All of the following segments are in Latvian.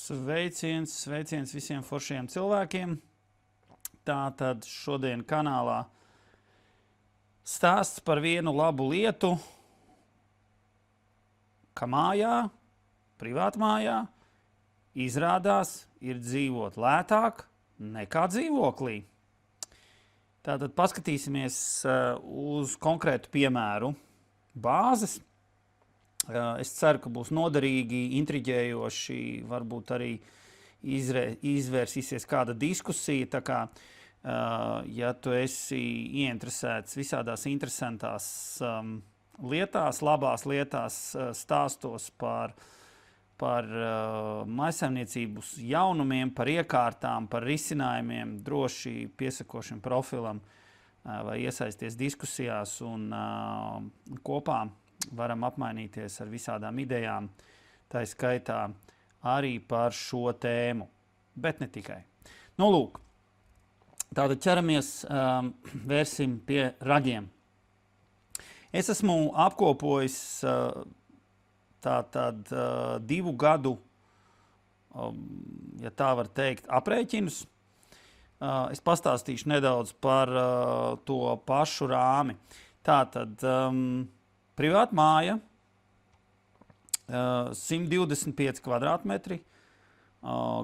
Sveiciens visiem foršiem cilvēkiem. Tātad šodien kanālā stāsts par vienu labu lietu, ka mājā, privātmājā, izrādās ir dzīvot lētāk nekā dzīvoklī. Tātad paskatīsimies uz konkrētu piemēru bāzes. Es ceru, ka būs noderīgi, intriģējoši, varbūt arī izvērsīsies kāda diskusija. Tā kā, ja tu esi ieinteresēts visādās interesantās lietās, labās lietās, stāstos par mājsaimniecības jaunumiem, par iekārtām, par risinājumiem, droši piesakošiem profilam vai iesaisties diskusijās un kopā varam apmainīties ar visādām idejām, tā skaitā arī par šo tēmu, bet ne tikai. Nu, lūk, tātad ķeramies, vērsim pie raģiem. Es esmu apkopojis tātad 2 gadu, ja tā var teikt, aprēķinus. Es pastāstīšu nedaudz par to pašu rāmi. Tātad privāta māja, 125 kvadrātmetri,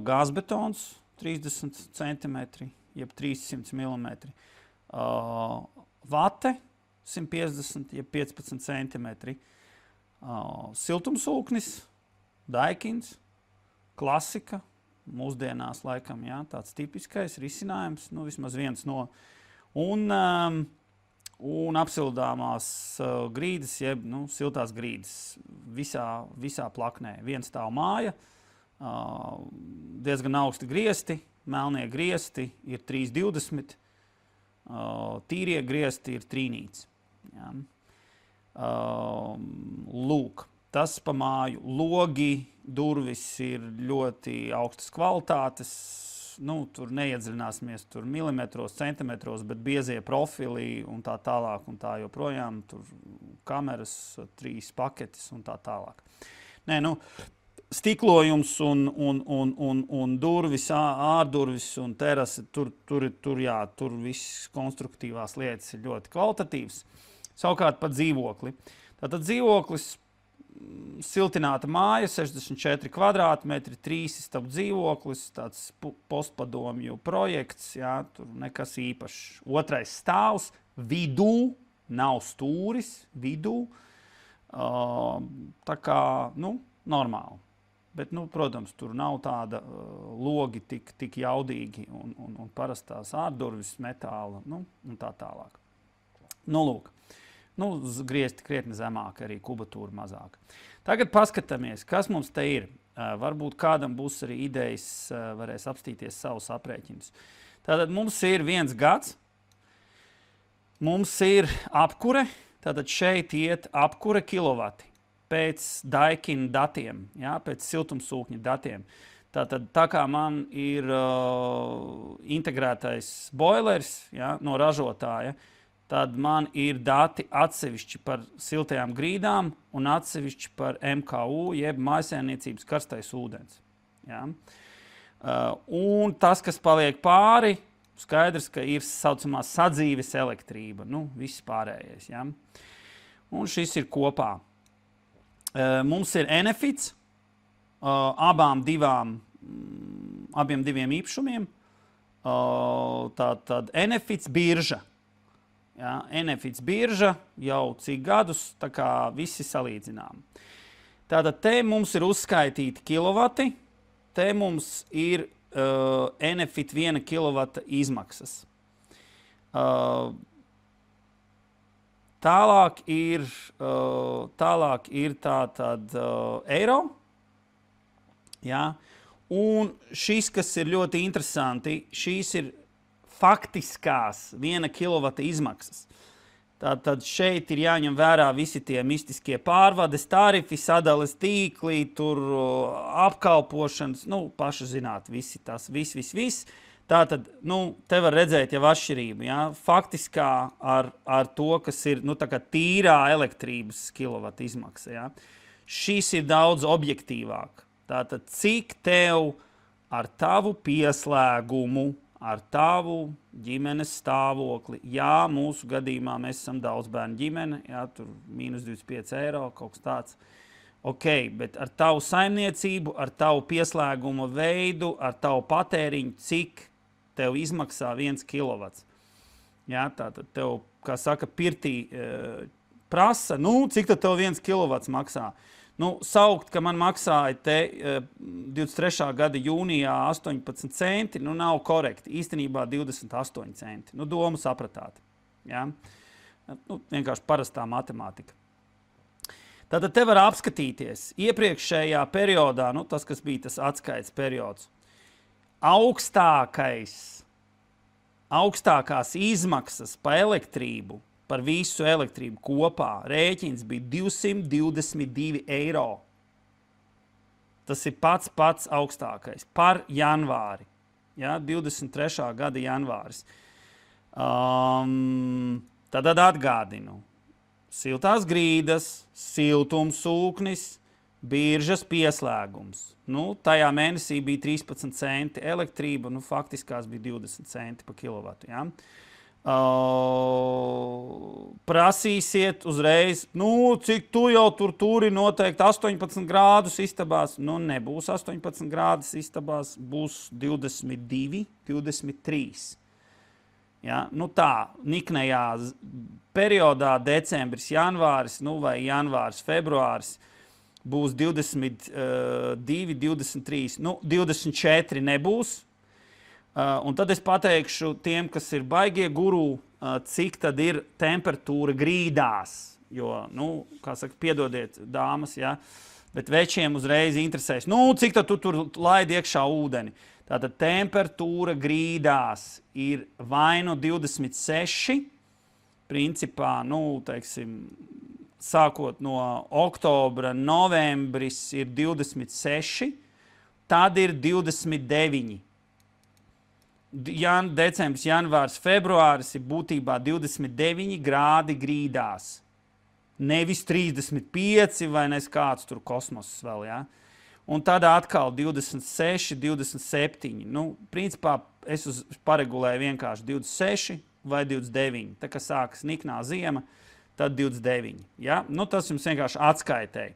gāzbetons 30 centimetri, jeb 300 milimetri, vate 150, jeb 15 centimetri, siltumsūknis, Daikins, klasika, mūsdienās laikam, jā, tāds tipiskais risinājums, nu vismaz viens no, un apsildāmās grīdas, jeb siltās grīdas visā plaknē. Viens stāv māja, diezgan augsti griesti, melnie griesti ir 3,20, tīrie griesti ir trīnīts. Ja. Lūk, tas pa māju. Logi, durvis ir ļoti augstas kvalitātes. Tur neiedziļināsimies tur milimetros, centimetros, bet biezie profili un tā tālāk un tā joprojām. Tur kameras, 3 paketes un tā tālāk. Nē, stiklojums un durvis, ārdurvis un terase, tur viss konstruktīvās lietas ir ļoti kvalitatīvs. Savukārt pa dzīvokli. Tātad dzīvoklis, siltināta māja, 64 kvadrātmetri, 3 istabu dzīvoklis, tāds postpadomju projekts, jā, tur nekas īpašs. 2. stāvs, vidū, nav stūris, vidū, tā kā, normāli. Bet, protams, tur nav tāda logi tik jaudīgi un parastās ārdurvis, metāla, un tā tālāk. Lūk. Griezti krietni zemāk, arī kubatūra mazāk. Tagad paskatāmies, kas mums te ir. Varbūt kādam būs arī idejas, varēs apstīties savus aprēķinus. Tātad mums ir 1 gads, mums ir apkure, tātad šeit iet apkure kilovati pēc Daikin datiem, jā, pēc siltumsūkņa datiem. Tātad tā kā man ir integrētais boilers, jā, no ražotāja, tad man ir dati atsevišķi par siltajām grīdām un atsevišķi par MKU, jeb mājsaimniecības karstais ūdens. Ja? Un tas, kas paliek pāri, skaidrs, ka ir saucamā sadzīves elektrība, viss pārējais. Ja? Un šis ir kopā. Mums ir Enefits, abiem diviem īpašumiem, tātad Enefits birža. Ja, Enefits birža jau cik gadus, tā kā visi salīdzinām. Tātad te mums ir uzskaitīti kilovati, te mums ir Enefit 1 kilovata izmaksas. Tālāk ir tātad eiro. Ja, un šis, kas ir ļoti interesanti, šīs ir faktiskās 1 kilovata izmaksas. Tātad šeit ir jāņem vērā visi tie mistiskie pārvades tarifi, sadales tīkli, tur apkalpošanas, paši zināt, visi tas, viss. Tātad, te var redzēt jau atšķirību, ja? Faktiskā ar to, kas ir, tā kā tīrā elektrības kilovata izmaksa, ja? Šis ir daudz objektīvāk. Tātad, cik tev ar tavu pieslēgumu, ar tavu ģimenes stāvokli, jā, mūsu gadījumā mēs esam daudz bērnu ģimene, jā, tur -25 eiro, kaut kas tāds. Ok, bet ar tavu saimniecību, ar tavu pieslēguma veidu, ar tavu patēriņu, cik tev izmaksā 1 kilovats. Jā, tātad tev, kā saka, pirtī prasa, cik tad tev 1 kilovats maksā? Saukt, ka man maksāja te 23. gada jūnijā 18 centi, nav korekti. Īstenībā 28 centi. Domu sapratāt. Ja? Vienkārši parastā matemātika. Tātad te var apskatīties iepriekšējā periodā, tas, kas bija tas atskaites periods, augstākās izmaksas pa elektrību, par visu elektrību kopā rēķins bija 222 eiro. Tas ir pats augstākais par janvāri. Ja, 23. gada janvāris. Tad atgādinu. Siltās grīdas, siltumsūknis, biržas pieslēgums. Tajā mēnesī bija 13 centi elektrība, faktiskās bija 20 centi pa kilovatu. Ja? Prasīsiet uzreiz, cik tu jau turi noteikti 18 grādus istabās. Nebūs 18 grādus istabās, būs 22, 23. Ja? Tā, niknējā periodā decembris, janvāris, vai janvāris, februāris, būs 22, 23, 24 nebūs. Un tad es pateikšu tiem, kas ir baigie guru, cik tad ir temperatūra grīdās. Jo, kā saka, piedodiet, dāmas, ja, bet večiem uzreiz interesēs, cik tad tu tur laidi iekšā ūdeni. Tātad temperatūra grīdās ir vai 26, principā, teiksim, sākot no oktobra, novembris ir 26, tad ir 29. Decembris, janvārs, februāris ir būtībā 29 grādi grīdās. Nevis 35 vai nes kāds tur kosmoss vēl, ja? Un tad atkal 26, 27. Principā es paregulēju vienkārši 26 vai 29. Tā kā sākas niknā ziema, tad 29. Ja? Tas jums vienkārši atskaitēja.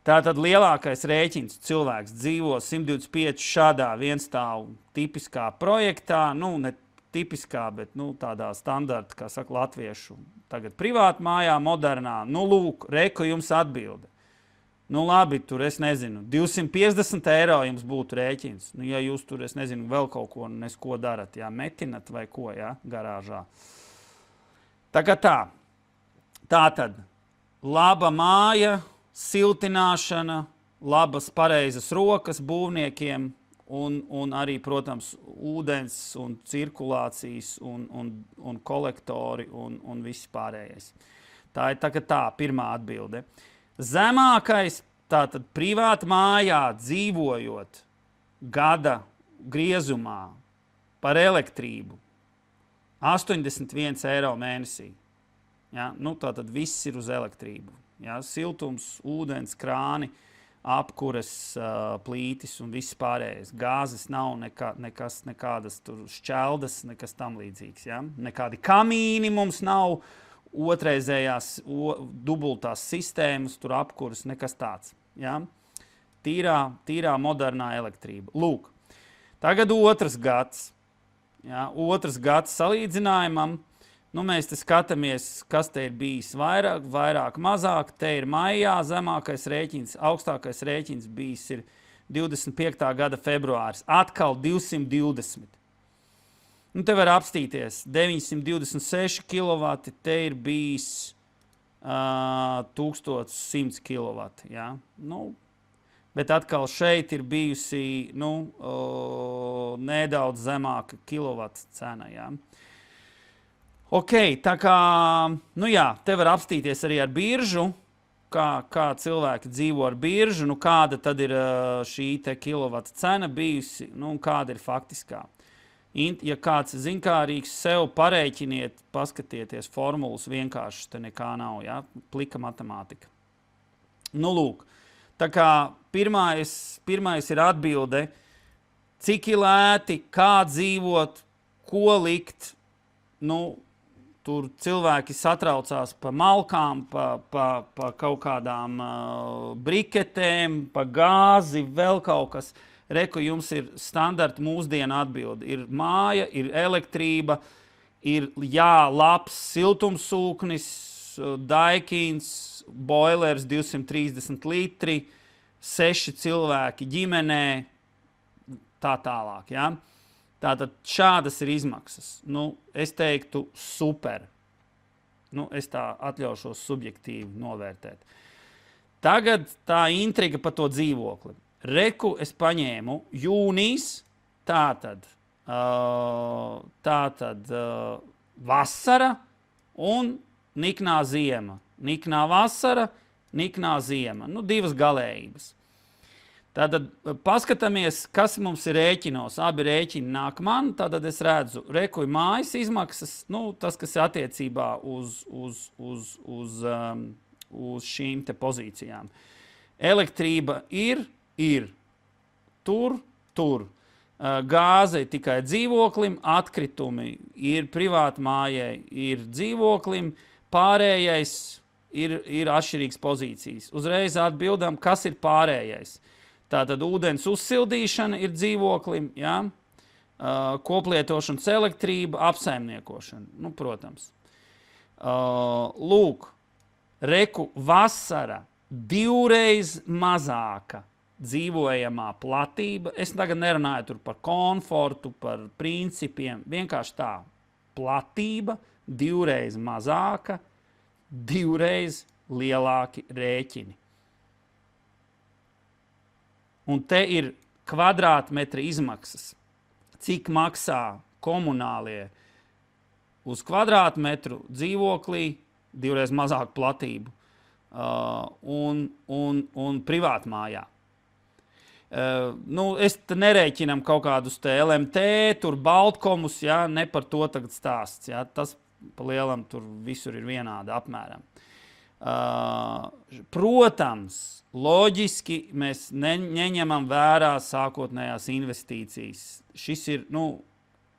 Tātad lielākais rēķins cilvēks dzīvo 125 šādā vienstāvu tipiskā projektā, ne tipiskā, bet tādā standarta, kā saka latviešu, tagad privāta mājā, modernā. Lūk, reku jums atbilde. Labi, tur es nezinu, 250 eiro jums būtu rēķins. Ja jūs tur, es nezinu, vēl kaut ko nesko darat, ja, metinat vai ko, ja, garāžā. Tā kā tā. Tātad, laba māja, siltināšana, labas pareizas rokas būvniekiem un arī, protams, ūdens un cirkulācijas un kolektori un viss pārējais. Tā ir tā pirmā atbilde. Zemākais, tātad privāta mājā dzīvojot gada griezumā par elektrību 81 eiro mēnesī. Ja? Tātad viss ir uz elektrību. Ja, siltums, ūdens, krāni, apkures, plītis un viss pārējais. Gāzes nav nekādas tur šķeldas, nekas tam līdzīgs. Ja? Nekādi kamīni mums nav, otrreizējās dubultās sistēmas, tur apkures, nekas tāds. Ja? Tīrā modernā elektrība. Lūk, tagad otrs gads. Ja? Otrs gads salīdzinājumam. Mēs te skatāmies, kas te ir bijis vairāk, mazāk. Te ir maijā zemākais rēķins, augstākais rēķins bijis ir 25. gada februāris. Atkal 220. Te var apstīties. 926 kW, te ir bijis 1100 kW. Ja? Bet atkal šeit ir bijusi nedaudz zemāka kilovata cena. Ja? Ok, tā kā, te var apstīties arī ar biržu, kā cilvēki dzīvo ar biržu, kāda tad ir šī te kilovata cena bijusi, un kāda ir faktiskā. Ja kāds ir zinkārīgs, sev pareiķiniet, paskatieties formulas vienkārši, te nekā nav, ja, plika matemātika. Lūk, Tā kā pirmais ir atbilde, cik ir lēti, kā dzīvot, ko likt. Nu, tur cilvēki satraucās pa malkām, pa kaut kādām briketēm, pa gāzi, vēl kaut kas. Reku, jums ir standarta mūsdienu atbildi. Ir māja, ir elektrība, ir labs siltumsūknis, Daikins, boilers 230 litri, 6 cilvēki ģimenē, tā tālāk. Ja? Tātad šādas ir izmaksas. Nu, es teiktu super. Nu, es tā atļaušos subjektīvi novērtēt. Tagad tā intriga par to dzīvokli. Reku es paņēmu jūnijas, tātad vasara un niknā ziema. Niknā vasara, niknā ziema. Nu, divas galējības. Tātad paskatāmies, kas mums ir rēķinos. Abi rēķini nāk man, tātad es redzu rekuju mājas izmaksas, nu, tas, kas ir attiecībā uz šīm te pozīcijām. Elektrība ir. Tur. Gāze tikai dzīvoklim, atkritumi ir privāti mājai, ir dzīvoklim, pārējais ir atšķirīgas pozīcijas. Uzreiz atbildam, kas ir pārējais. Tātad ūdens uzsildīšana ir dzīvoklim, ja? Koplietošanas elektrība, apsaimniekošana. Nu, protams. Lūk, reku vasara 2 mazāka dzīvojamā platība. Es tagad nerunāju tur par komfortu, par principiem. Vienkārši tā. Platība 2 mazāka, 2 lielāki rēķini. Un te ir kvadrātmetra izmaksas. Cik maksā komunālie uz kvadrātmetru dzīvoklī 2 mazāku platību un privātmājā. Nu, es nerēķinam kaut kādus te LMT, tur Baltkomus, ja, ne par to tagad stāsts. Ja, tas pa lielam tur visur ir vienāda apmēram. Protams, loģiski mēs neņemam vērā sākotnējās investīcijas. Šis ir, nu,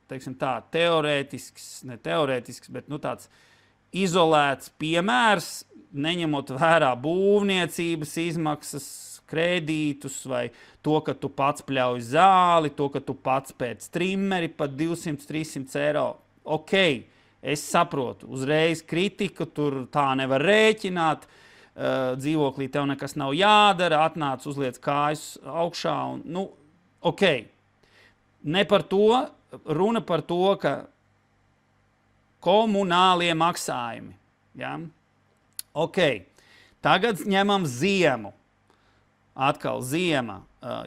teiksim tā, teorētisks, ne teorētisks, bet nu, tāds izolēts piemērs, neņemot vērā būvniecības izmaksas, kredītus vai to, ka tu pats pļauj zāli, to, ka tu pats pēc trimmeri pat 200-300 eiro. Ok, es saprotu, uzreiz kritika, tur tā nevar rēķināt, dzīvoklī tev nekas nav jādara, atnāc, uzliec kājas augšā un, nu, ok. Ne par to, runa par to, ka komunālie maksājumi, ja? Ok, tagad ņemam ziemu. Atkal ziema,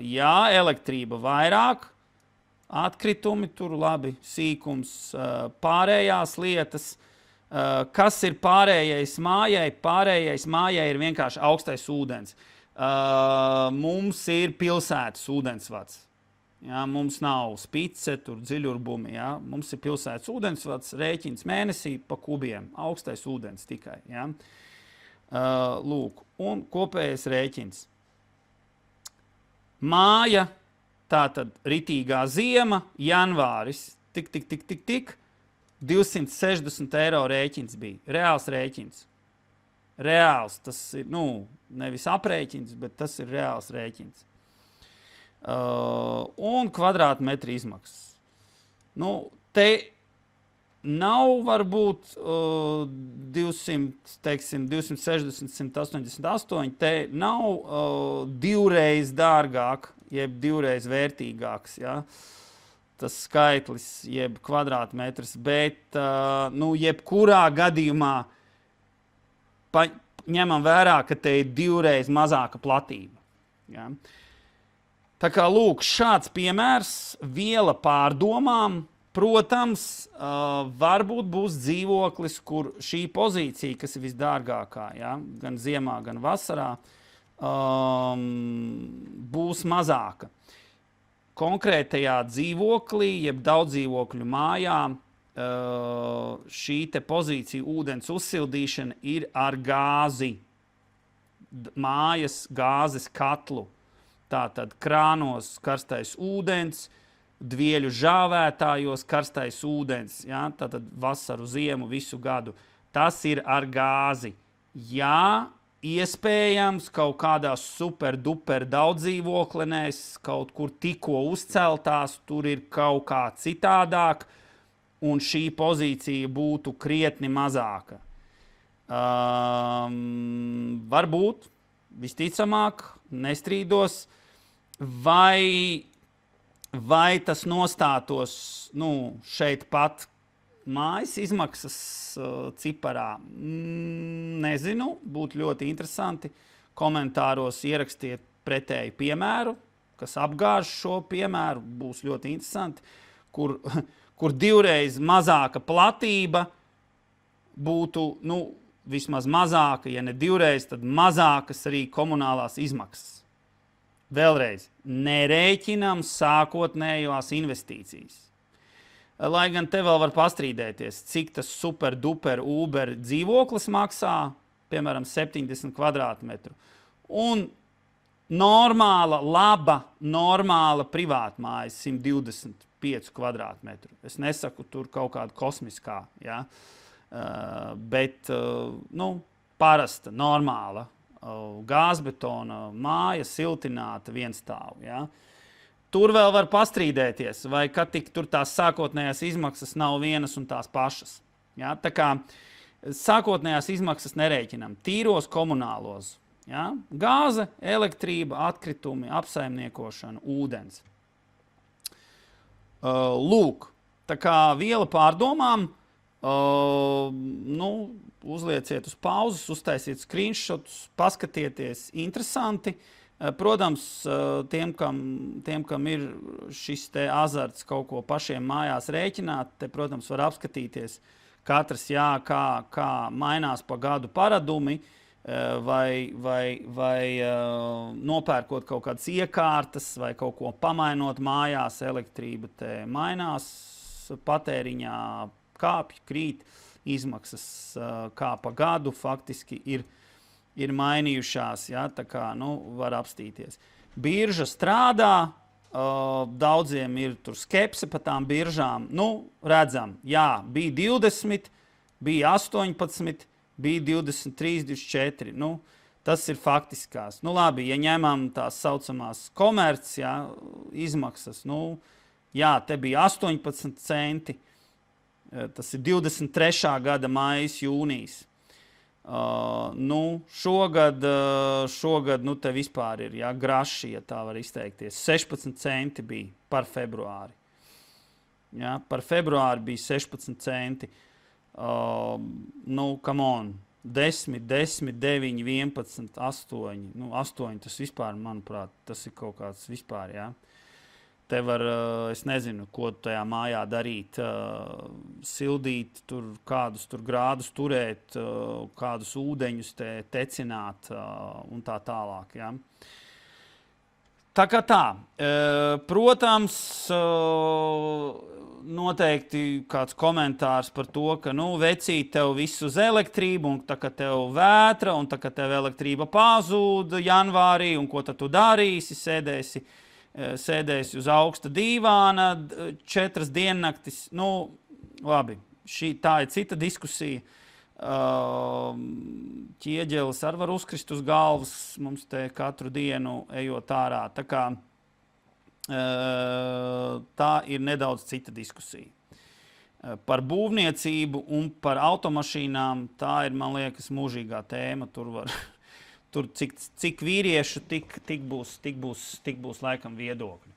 jā, elektrība vairāk, atkritumi tur labi, sīkums, pārējās lietas. Kas ir pārējais mājai? Pārējais mājai ir vienkārši augstais ūdens. Mums ir pilsētas ūdensvads. Ja, mums nav spice, tur dziļurbumi. Ja. Mums ir pilsētas ūdensvads, rēķins mēnesī pa kubiem. Augstais ūdens tikai. Ja. Lūk, un kopējais rēķins. Māja, tātad ritīgā ziema, janvāris, tik, 260 eiro rēķins bija. Reāls rēķins. Reāls, tas ir, nu, nevis aprēķins, bet tas ir reāls rēķins. Un kvadrātmetri izmaksas. Nu, te nav varbūt 260, 188, te nav 2 dārgāk, jeb 2 vērtīgāks, ja? Tas skaitlis, jeb kvadrātmetrs, bet nu, jebkurā gadījumā ņemam vērā, ka te ir 2 mazāka platība. Ja? Tā kā lūk, šāds piemērs, viela pārdomām. Protams, varbūt būs dzīvoklis, kur šī pozīcija, kas ir visdārgākā, ja, gan ziemā, gan vasarā, būs mazāka. Konkrētajā dzīvoklī, jeb daudzdzīvokļu mājā, šī te pozīcija ūdens uzsildīšana ir ar gāzi. mājas gāzes katlu. Tātad krānos karstais ūdens, dvieļu žāvētājos karstais ūdens, ja? Tātad vasaru, ziemu, visu gadu. Tas ir ar gāzi. Jā, iespējams, kaut kādās super duper daudzdzīvoklenēs, kaut kur tikko uzceltās, tur ir kaut kā citādāk, un šī pozīcija būtu krietni mazāka. Varbūt, visticamāk, nestrīdos, vai tas nostātos šeit pat mājas izmaksas ciparā. Nezinu, būtu ļoti interesanti. Komentāros ierakstiet pretēju piemēru, kas apgāž šo piemēru, būs ļoti interesanti, kur divreiz mazāka platība būtu, vismaz mazāka, ja ne divreiz, tad mazākas arī komunālās izmaksas. Vēlreiz, nerēķinam sākotnējās investīcijas. Lai gan te vēl var pastrīdēties, cik tas super duper Uber dzīvoklis maksā, piemēram, 70 kvadrātmetru. Un normāla privātmājas 125 kvadrātmetru. Es nesaku tur kaut kāda kosmiskā, ja? Bet parasta, normāla gāzbetona māja, siltināta, vienstāvu. Ja? Tur vēl var pastrīdēties, vai kad tik tur tās sākotnējās izmaksas nav vienas un tās pašas. Ja? Tā kā sākotnējās izmaksas nerēķinam, tīros komunālos. Ja? Gāze, elektrība, atkritumi, apsaimniekošana, ūdens. Lūk, tā kā viela pārdomām, uzlieciet uz pauzes, uztaisiet screenshotus, paskatieties, interesanti. Protams, tiem, kam ir šis te azarts kaut ko pašiem mājās rēķināt, te, protams, var apskatīties katrs, kā mainās pa gadu paradumi, vai nopērkot kaut kādas iekārtas, vai kaut ko pamainot mājās, elektrība te mainās, patēriņā kāpj, krīt, izmaksas kā pa gadu faktiski ir mainījušās, ja, tā kā, var apstīties. Birža strādā, daudziem ir tur skepse pa tām biržām. Redzam, jā, bija 20, bija 18, bija 23, 24. Tas ir faktiskās. Labi, ja ņemam tās saucamās komerces, ja, izmaksas, jā, te bija 18 centi. Tas ir 23. gada maijas, jūnijas. Šogad te vispār ir, ja, graši, ja tā var izteikties. 16 centi bija par februāri. Ja, par februāri bija 16 centi. Come on. 10, 9, 11, 8. 8 tas vispār, manuprāt, tas ir kaut kāds vispār, ja. Te var, es nezinu, ko tajā mājā darīt, sildīt, kādus grādus turēt, kādus ūdeņus tecināt un tā tālāk. Ja? Tā kā tā. Protams, noteikti kāds komentārs par to, ka, vecīt, tev viss uz elektrību, un tā kā tev vētra, un tā kā tev elektrība pazūda janvārī, un ko tad tu darīsi, sēdēsi uz augsta dīvāna 4 diennaktis. Labi, tā ir cita diskusija. Ķieģelis arī var uzkrist uz galvas mums te katru dienu ejot ārā. Tā kā tā ir nedaudz cita diskusija. Par būvniecību un par automašīnām tā ir, man liekas, mūžīgā tēma. Tur cik vīriešu, tik būs laikam viedokļi.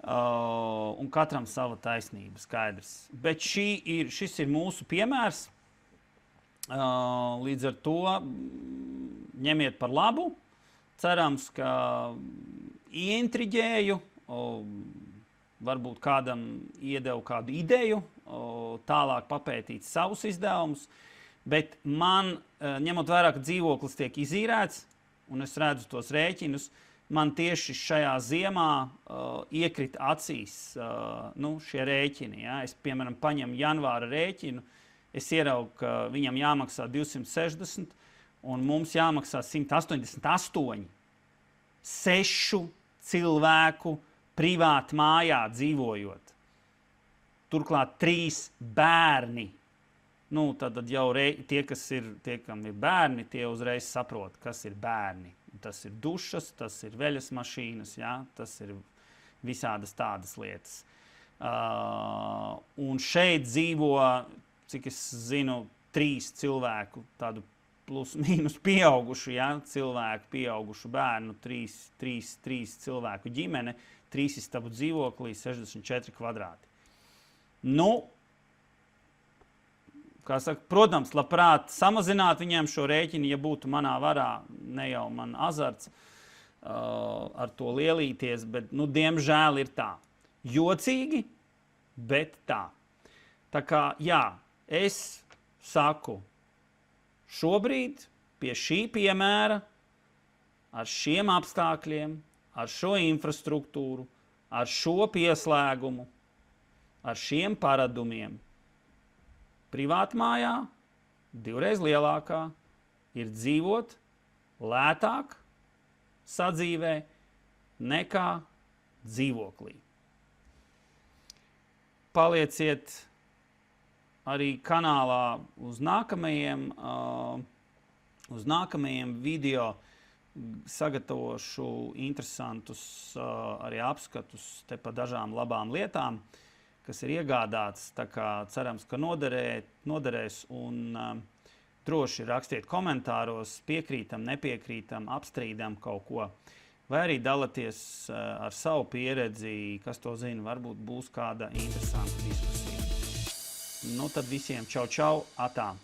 Un katram sava taisnība, skaidrs. Bet šis ir mūsu piemērs. Līdz ar to ņemiet par labu. Cerams, ka ieintriģēju, varbūt kādam iedevu kādu ideju, tālāk papētīt savus izdevumus. Bet man, ņemot vērā, ka dzīvoklis tiek izīrēts, un es redzu tos rēķinus, man tieši šajā ziemā iekrita acīs šie rēķini. Ja? Es, piemēram, paņemu janvāra rēķinu, es ieraugu, ka viņam jāmaksā 260, un mums jāmaksā 188 6 cilvēku privāti mājā dzīvojot. Turklāt 3 bērni. Nu, tad jau tie, kam ir bērni, tie uzreiz saprot, kas ir bērni. Tas ir dušas, tas ir veļas mašīnas, ja? Tas ir visādas tādas lietas. Un šeit dzīvo, cik es zinu, 3 cilvēku, tādu plus mīnus pieaugušu, ja? Cilvēku, pieaugušu bērnu, 3 cilvēku ģimene, 3 istabu dzīvoklī, 64 kvadrāti. Nu, kā saka, protams, labprāt samazināt viņiem šo rēķinu, ja būtu manā varā, ne jau man azarts ar to lielīties, bet, nu, diemžēl ir tā. Jocīgi, bet tā. Tā kā, jā, es saku, šobrīd pie šī piemēra, ar šiem apstākļiem, ar šo infrastruktūru, ar šo pieslēgumu, ar šiem paradumiem, privātmājā, 2 lielākā, ir dzīvot lētāk sadzīvē nekā dzīvoklī. Palieciet arī kanālā uz nākamajiem video. Sagatavošu interesantus arī apskatus te pa dažām labām lietām, kas ir iegādāts, tā kā cerams, ka noderēs, un droši rakstiet komentāros, piekrītam, nepiekrītam, apstrīdam kaut ko, vai arī dalaties ar savu pieredzi, kas to zina, varbūt būs kāda interesanta diskusija. Nu tad visiem čau, atā!